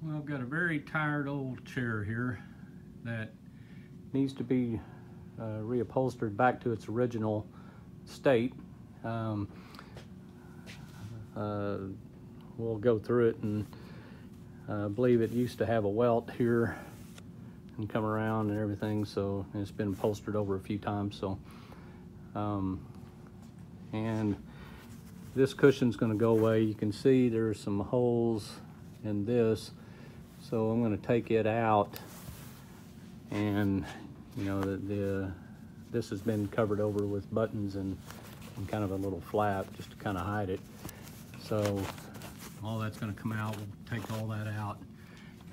Well, I've got a very tired old chair here that needs to be reupholstered back to its original state. We'll go through it, and I believe it used to have a welt here and come around and everything, so it's been upholstered over a few times. So and this cushion's going to go away. You can see there's some holes in this, so I'm going to take it out, and you know this has been covered over with buttons and kind of a little flap just to kind of hide it. So all that's going to come out. We'll take all that out,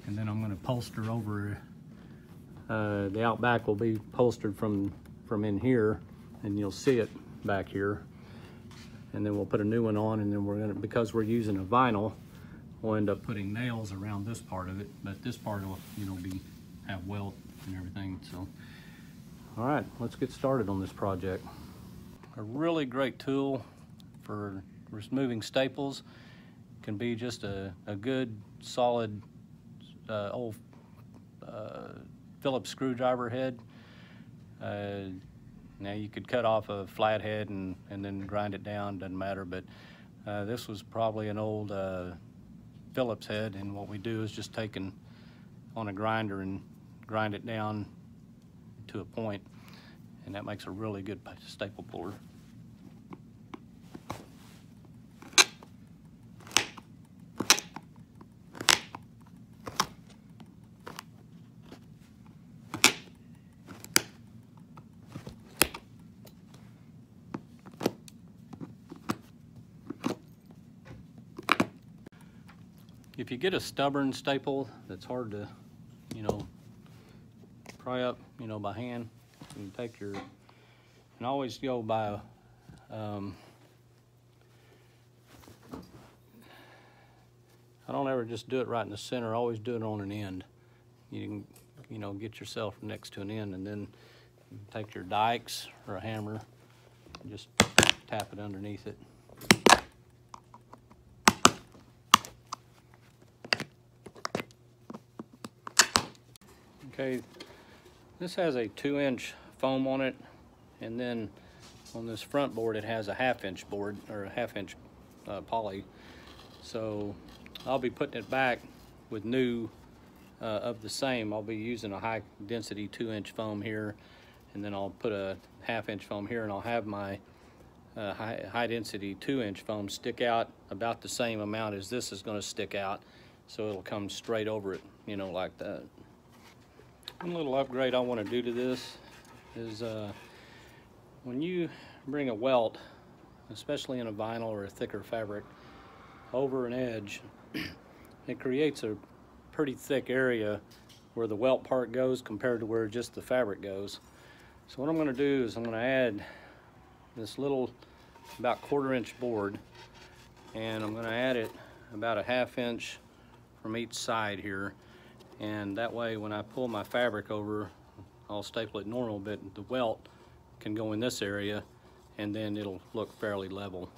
and then I'm going to upholster over. The out back will be upholstered from in here, and you'll see it back here. And then we'll put a new one on, and then we're gonna, because we're using a vinyl, we'll end up putting nails around this part of it, but this part will, you know, have welt and everything. So, all right, let's get started on this project. A really great tool for removing staples can be just a good, solid old Phillips screwdriver head. Now you could cut off a flathead and then grind it down, doesn't matter, but this was probably an old Phillips head, and what we do is just take on a grinder and grind it down to a point, and that makes a really good staple puller. If you get a stubborn staple that's hard to, you know, pry up, you know, by hand, you can take your, and always go by, I don't ever just do it right in the center, always do it on an end. You can, you know, get yourself next to an end, and then you take your dikes or a hammer and just tap it underneath it. Okay, this has a 2-inch foam on it, and then on this front board it has a 1/2-inch board, or a 1/2-inch poly. So I'll be putting it back with new of the same. I'll be using a high density 2-inch foam here, and then I'll put a 1/2-inch foam here, and I'll have my high density 2-inch foam stick out about the same amount as this is going to stick out, so it'll come straight over it, you know, like that. One little upgrade I want to do to this is when you bring a welt, especially in a vinyl or a thicker fabric, over an edge, it creates a pretty thick area where the welt part goes compared to where just the fabric goes. So what I'm going to do is I'm going to add this little about 1/4-inch board, and I'm going to add it about a 1/2 inch from each side here. And that way when I pull my fabric over, I'll staple it normal, but the welt can go in this area, and then it'll look fairly level.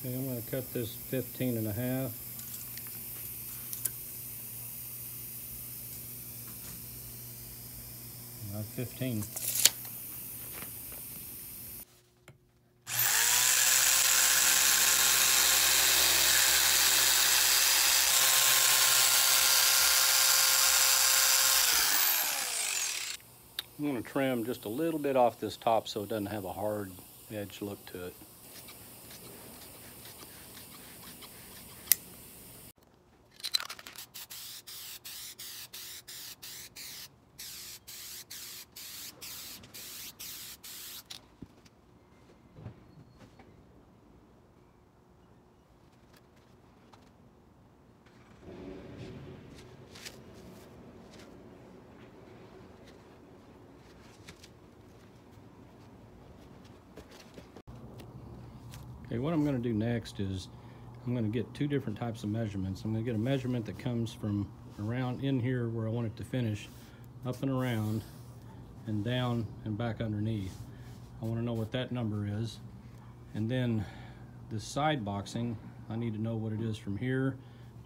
Okay, I'm going to cut this 15.5. Not 15. I'm going to trim just a little bit off this top so it doesn't have a hard edge look to it. Okay, what I'm going to do next is I'm going to get two different types of measurements. I'm going to get a measurement that comes from around in here where I want it to finish, up and around, and down and back underneath. I want to know what that number is. And then the side boxing, I need to know what it is from here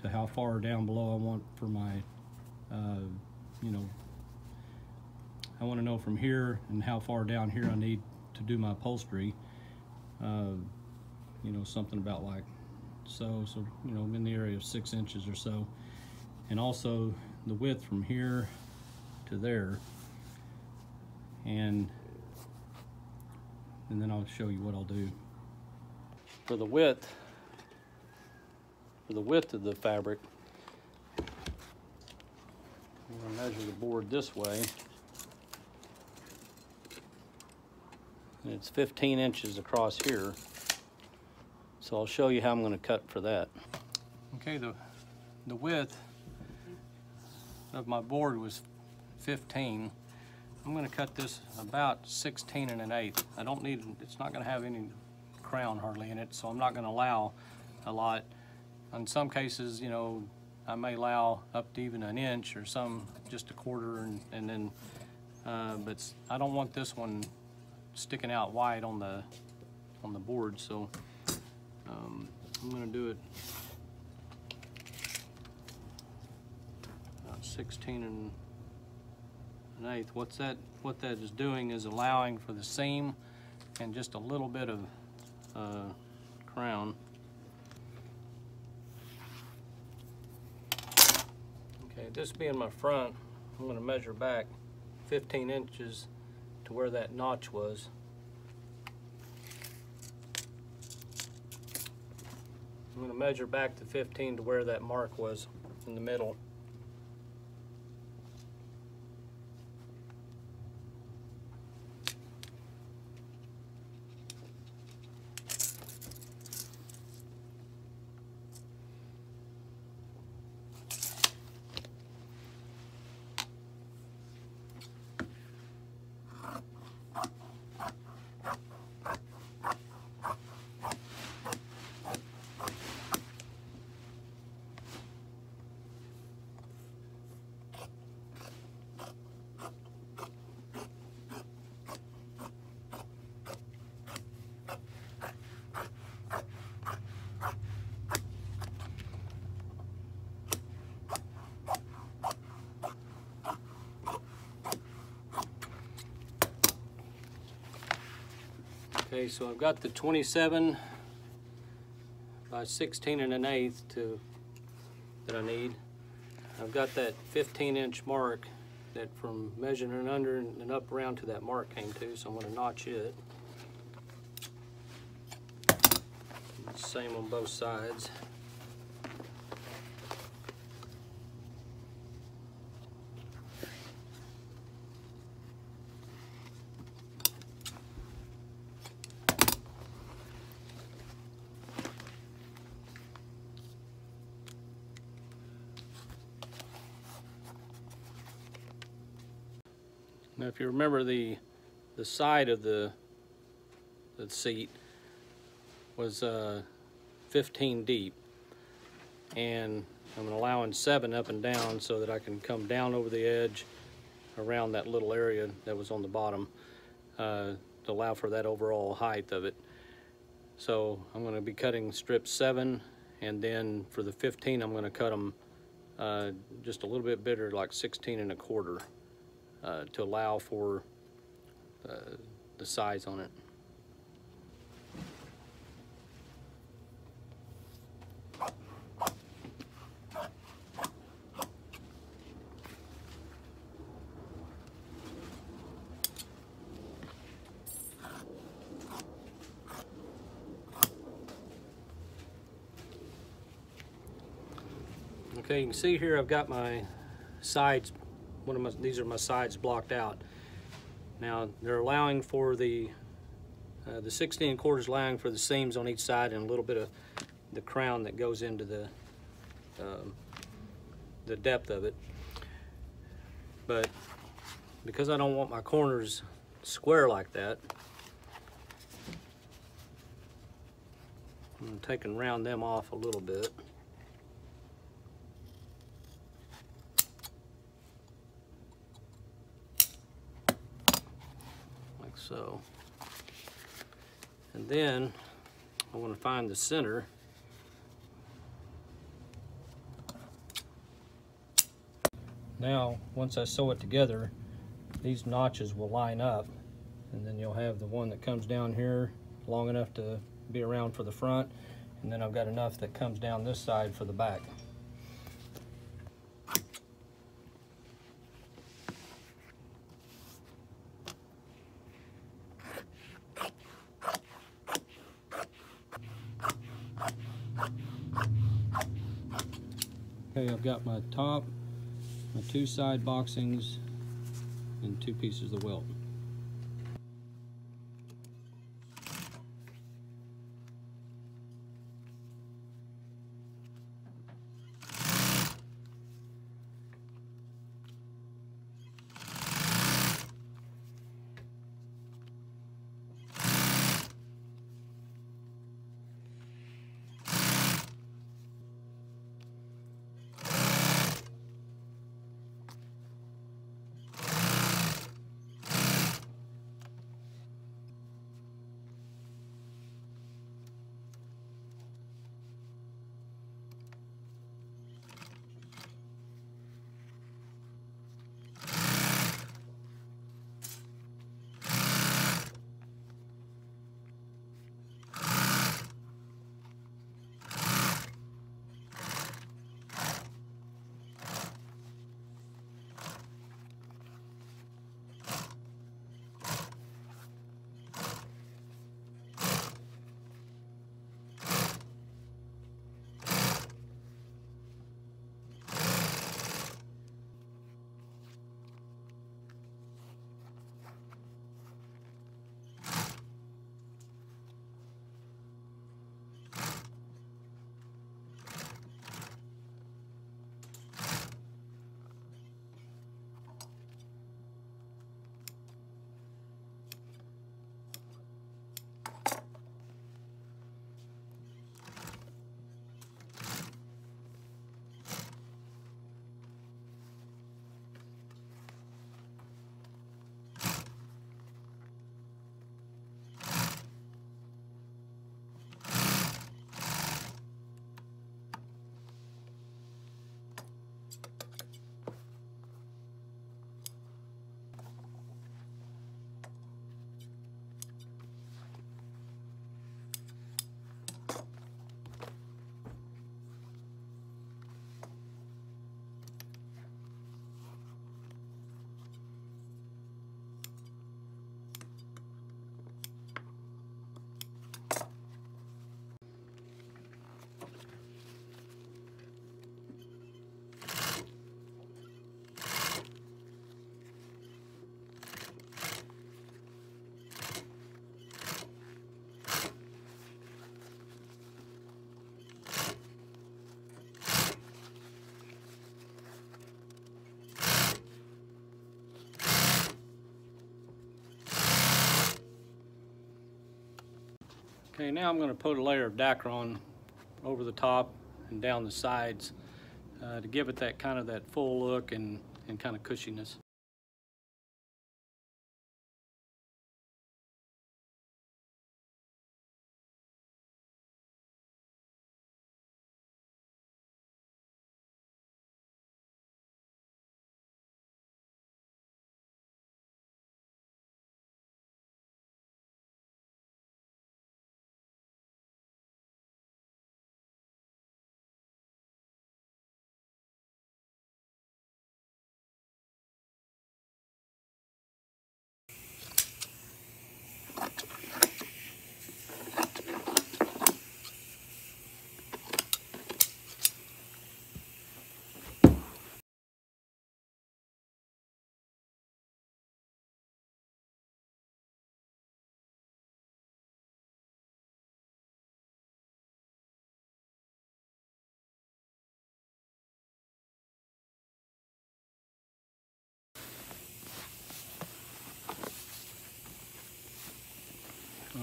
to how far down below I want for my, you know, I want to know from here and how far down here I need to do my upholstery. You know, something about like so, you know, in the area of 6 inches or so. And also the width from here to there. And then I'll show you what I'll do. For the width of the fabric, I'm going to measure the board this way. And it's 15 inches across here. So I'll show you how I'm going to cut for that. Okay, the width of my board was 15. I'm going to cut this about 16 1/8. I don't need, it's not going to have any crown hardly in it, so I'm not going to allow a lot. In some cases, you know, I may allow up to even an inch or some just a quarter, and then, but I don't want this one sticking out wide on the board, so I'm going to do it about 16 1/8. What that is doing is allowing for the seam and just a little bit of crown. Okay, this being my front, I'm going to measure back 15 inches to where that notch was. I'm going to measure back to 15 to where that mark was in the middle. Okay, so I've got the 27 by 16 1/8 that I need. I've got that 15-inch mark that from measuring under and up around to that mark came to, so I'm going to notch it. Same on both sides. Now, if you remember, the side of the seat was 15 deep, and I'm allowing 7 up and down so that I can come down over the edge around that little area that was on the bottom to allow for that overall height of it. So I'm going to be cutting strip 7, and then for the 15 I'm going to cut them just a little bit bigger, like 16 1/4. To allow for the size on it. Okay, you can see here I've got my sides. These are my sides blocked out. Now they're allowing for the 16 1/4 is allowing for the seams on each side and a little bit of the crown that goes into the depth of it. But because I don't want my corners square like that, and take and round them off a little bit. Like so. And then I want to find the center. Now, once I sew it together, these notches will line up, and then you'll have the one that comes down here long enough to be around for the front, and then I've got enough that comes down this side for the back. Okay, I've got my top, my two side boxings, and two pieces of welt. Okay, now I'm going to put a layer of Dacron over the top and down the sides to give it that kind of that full look and kind of cushiness.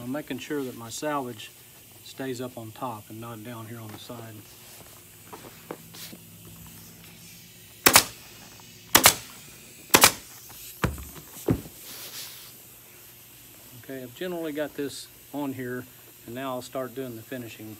Making sure that my salvage stays up on top and not down here on the side. Okay, I've generally got this on here, and now I'll start doing the finishing.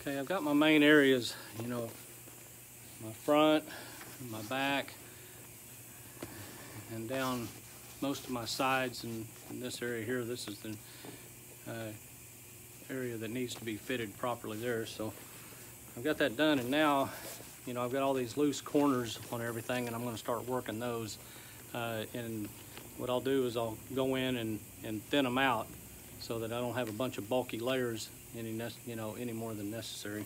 Okay, I've got my main areas, you know, my front, my back, and down most of my sides, and in this area here, this is the area that needs to be fitted properly there. So I've got that done, and now, you know, I've got all these loose corners on everything, and I'm going to start working those. And what I'll do is I'll go in and thin them out so that I don't have a bunch of bulky layers any more than necessary.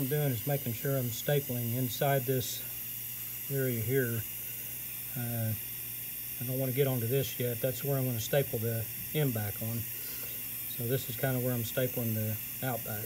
I'm doing is making sure I'm stapling inside this area here. I don't want to get onto this yet. That's where I'm going to staple the end back on. So this is kind of where I'm stapling the out back.